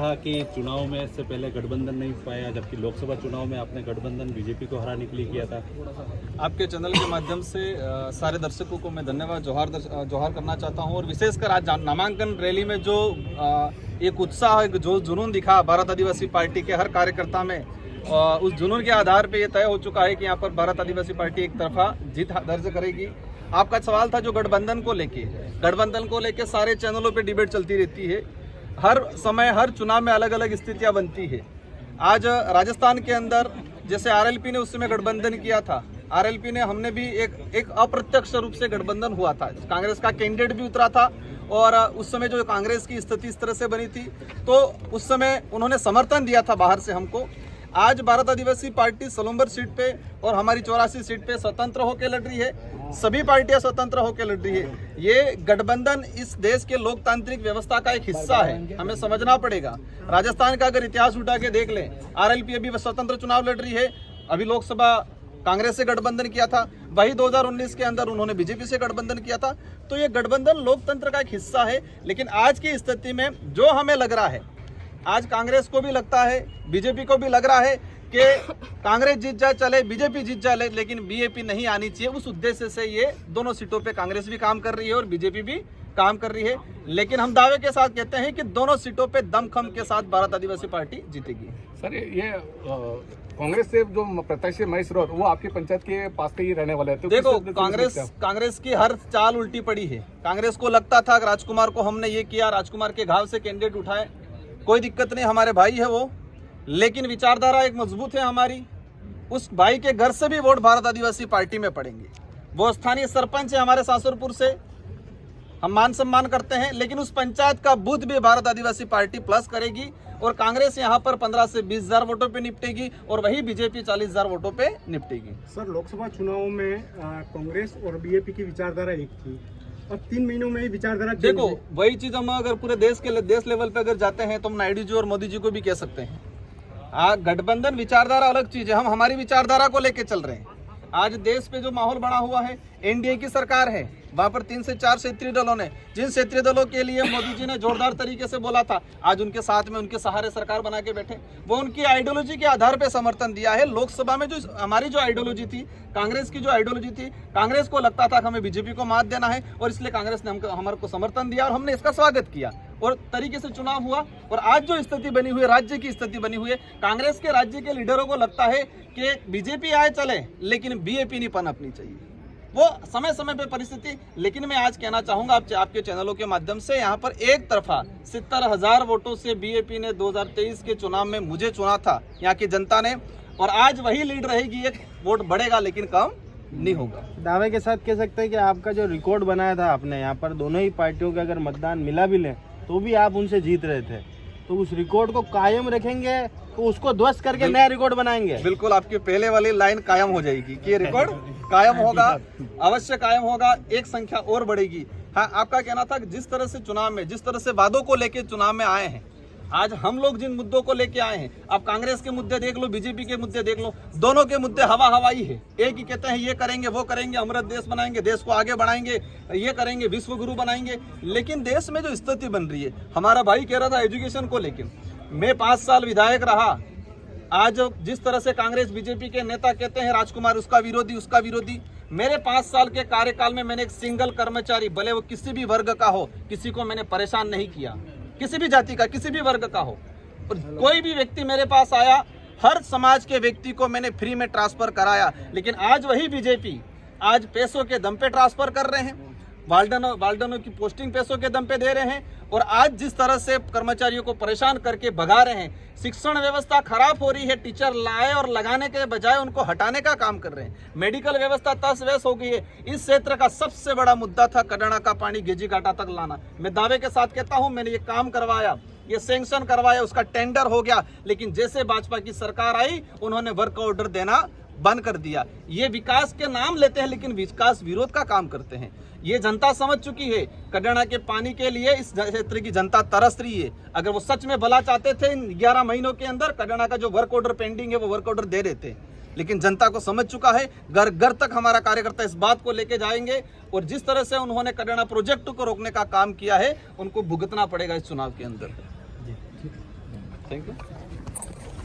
कहा कि चुनाव में से पहले गठबंधन नहीं पाया, जबकि लोकसभा चुनाव में आपने गठबंधन बीजेपी को हराने के लिए किया था। आपके चैनल के माध्यम से सारे दर्शकों को मैं धन्यवाद जोहार करना चाहता हूं। और विशेषकर आज नामांकन रैली में जो एक उत्साह, जो जुनून दिखा भारत आदिवासी पार्टी के हर कार्यकर्ता में, उस जुनून के आधार पे ये तय हो चुका है कि यहाँ पर भारत आदिवासी पार्टी एक तरफा जीत दर्ज करेगी। आपका सवाल था जो गठबंधन को लेके सारे चैनलों पे डिबेट चलती रहती है। हर समय हर चुनाव में अलग अलग स्थितियां बनती है। आज राजस्थान के अंदर जैसे आरएलपी ने उस समय गठबंधन किया था, आरएलपी ने, हमने भी एक अप्रत्यक्ष रूप से गठबंधन हुआ था। कांग्रेस का कैंडिडेट भी उतरा था और उस समय जो कांग्रेस की स्थिति इस तरह से बनी थी तो उस समय उन्होंने समर्थन दिया था बाहर से हमको। आज भारत आदिवासी पार्टी सलूम्बर सीट पे और हमारी 84 सीट पे स्वतंत्र होकर लड़ रही है। सभी पार्टियां स्वतंत्र होकर लड़ रही है। ये गठबंधन इस देश के लोकतांत्रिक व्यवस्था का एक हिस्सा है, हमें समझना पड़ेगा। राजस्थान का अगर इतिहास उठा के देख लें, आरएलपी अभी स्वतंत्र चुनाव लड़ रही है। अभी लोकसभा कांग्रेस से गठबंधन किया था, वही 2019 के अंदर उन्होंने बीजेपी से गठबंधन किया था। तो ये गठबंधन लोकतंत्र का एक हिस्सा है। लेकिन आज की स्थिति में जो हमें लग रहा है, आज कांग्रेस को भी लगता है, बीजेपी को भी लग रहा है कि कांग्रेस जीत जाए चले, बीजेपी जीत जाए लेकिन बीएपी नहीं आनी चाहिए। उस उद्देश्य से ये दोनों सीटों पे कांग्रेस भी काम कर रही है और बीजेपी भी काम कर रही है। लेकिन हम दावे के साथ कहते हैं कि दोनों सीटों पे दमखम के साथ भारत आदिवासी पार्टी जीतेगी। सर, ये कांग्रेस से जो प्रत्याशी महेश रौत, वो आपकी पंचायत के पास के ही रहने वाले हैं। तो देखो, कांग्रेस की हर चाल उल्टी पड़ी है। कांग्रेस को लगता था राजकुमार को हमने ये किया, राजकुमार के घाव से कैंडिडेट उठाए, कोई दिक्कत नहीं, हमारे भाई है वो। लेकिन विचारधारा एक मजबूत है हमारी। उस भाई के घर से भी वोट भारत आदिवासी पार्टी में पड़ेंगे। वो स्थानीय सरपंच है हमारे सासुरपुर से, हम मान सम्मान करते हैं। लेकिन उस पंचायत का बूथ भी भारत आदिवासी पार्टी प्लस करेगी और कांग्रेस यहाँ पर 15 से 20 हजार वोटों पे निपटेगी और वही बीजेपी 40 हजार वोटों पे निपटेगी। सर, लोकसभा चुनाव में कांग्रेस और बीजेपी की विचारधारा एक थी और 3 महीनों में ही विचारधारा देखो, वही चीज हम अगर पूरे देश लेवल पे अगर जाते हैं तो हम नायडू जी और मोदी जी को भी कह सकते हैं। गठबंधन विचारधारा अलग चीज है, हम हमारी विचारधारा को लेके चल रहे हैं। आज देश पे जो माहौल बना हुआ है, एनडीए की सरकार है, वहां पर 3 से 4 क्षेत्रीय दलों ने, जिन क्षेत्रीय दलों के लिए मोदी जी ने जोरदार तरीके से बोला था, आज उनके साथ में उनके सहारे सरकार बना के बैठे। वो उनकी आइडियोलॉजी के आधार पे समर्थन दिया है। लोकसभा में जो हमारी जो आइडियोलॉजी थी, कांग्रेस की जो आइडियोलॉजी थी, कांग्रेस को लगता था कि हमें बीजेपी को मात देना है और इसलिए कांग्रेस ने हमारे को समर्थन दिया और हमने इसका स्वागत किया और तरीके से चुनाव हुआ। और आज जो स्थिति बनी हुई है, राज्य की स्थिति बनी हुई है, कांग्रेस के राज्य के लीडरों को लगता है कि बीजेपी आए चले लेकिन बीएपी नहीं पनपनी चाहिए। वो समय समय पे परिस्थिति। लेकिन मैं आज कहना चाहूंगा आपके चैनलों के माध्यम से, यहाँ पर एक तरफा 70,000 वोटों से बीएपी ने 2023 के चुनाव में मुझे चुना था यहाँ की जनता ने, और आज वही लीड रहेगी। एक वोट बढ़ेगा लेकिन कम नहीं होगा। दावे के साथ कह सकते हैं कि आपका जो रिकॉर्ड बनाया था आपने, यहाँ पर दोनों ही पार्टियों के अगर मतदान मिला भी ले तो भी आप उनसे जीत रहे थे, तो उस रिकॉर्ड को कायम रखेंगे, तो उसको ध्वस्त करके नया रिकॉर्ड बनाएंगे। बिल्कुल, आपकी पहले वाली लाइन कायम हो जाएगी कि ये रिकॉर्ड कायम होगा, अवश्य कायम होगा, एक संख्या और बढ़ेगी। हाँ, आपका कहना था कि जिस तरह से चुनाव में, जिस तरह से वादों को लेके चुनाव में आए हैं, आज हम लोग जिन मुद्दों को लेके आए हैं, आप कांग्रेस के मुद्दे देख लो, बीजेपी के मुद्दे देख लो, दोनों के मुद्दे हवाई है। एक ही कहते हैं ये करेंगे, वो करेंगे, अमृत देश बनाएंगे, देश को आगे बढ़ाएंगे, ये करेंगे, विश्व गुरु बनाएंगे। लेकिन देश में जो स्थिति बन रही है, हमारा भाई कह रहा था एजुकेशन को लेकर, मैं 5 साल विधायक रहा। आज जिस तरह से कांग्रेस बीजेपी के नेता कहते हैं राजकुमार उसका विरोधी, मेरे 5 साल के कार्यकाल में मैंने एक सिंगल कर्मचारी, भले वो किसी भी वर्ग का हो, किसी को मैंने परेशान नहीं किया, किसी भी जाति का, किसी भी वर्ग का हो। और कोई भी व्यक्ति मेरे पास आया, हर समाज के व्यक्ति को मैंने फ्री में ट्रांसफर कराया। लेकिन आज वही बीजेपी आज पैसों के दम पे ट्रांसफर कर रहे हैं, वाल्डनों की पोस्टिंग पैसों के दम पे दे रहे हैं। और आज जिस तरह से कर्मचारियों को परेशान करके भगा रहे हैं, शिक्षण व्यवस्था खराब हो रही है, टीचर लाए और लगाने के बजाय उनको हटाने का काम कर रहे हैं, मेडिकल व्यवस्था तहस-नहस हो गई है। इस क्षेत्र का सबसे बड़ा मुद्दा था कड़ाना का पानी गेजी घाटा तक लाना। मैं दावे के साथ कहता हूं, मैंने ये काम करवाया, ये सैंक्शन करवाया, उसका टेंडर हो गया। लेकिन जैसे भाजपा की सरकार आई, उन्होंने वर्क ऑर्डर देना बंद कर दिया। ये विकास के नाम लेते हैं लेकिन विकास विरोध का काम करते हैं। ये जनता समझ चुकी है। कड़ाना के पानी के लिए इस क्षेत्र की जनता तरस रही है। अगर वो सच में भला चाहते थे, 11 महीनों के अंदर कड़ाना का जो वर्क ऑर्डर पेंडिंग है वो वर्क ऑर्डर दे देते। लेकिन जनता को समझ चुका है, घर घर तक हमारा कार्यकर्ता इस बात को लेके जाएंगे और जिस तरह से उन्होंने कड़ाना प्रोजेक्ट को रोकने का काम किया है, उनको भुगतना पड़ेगा इस चुनाव के अंदर। Thank you.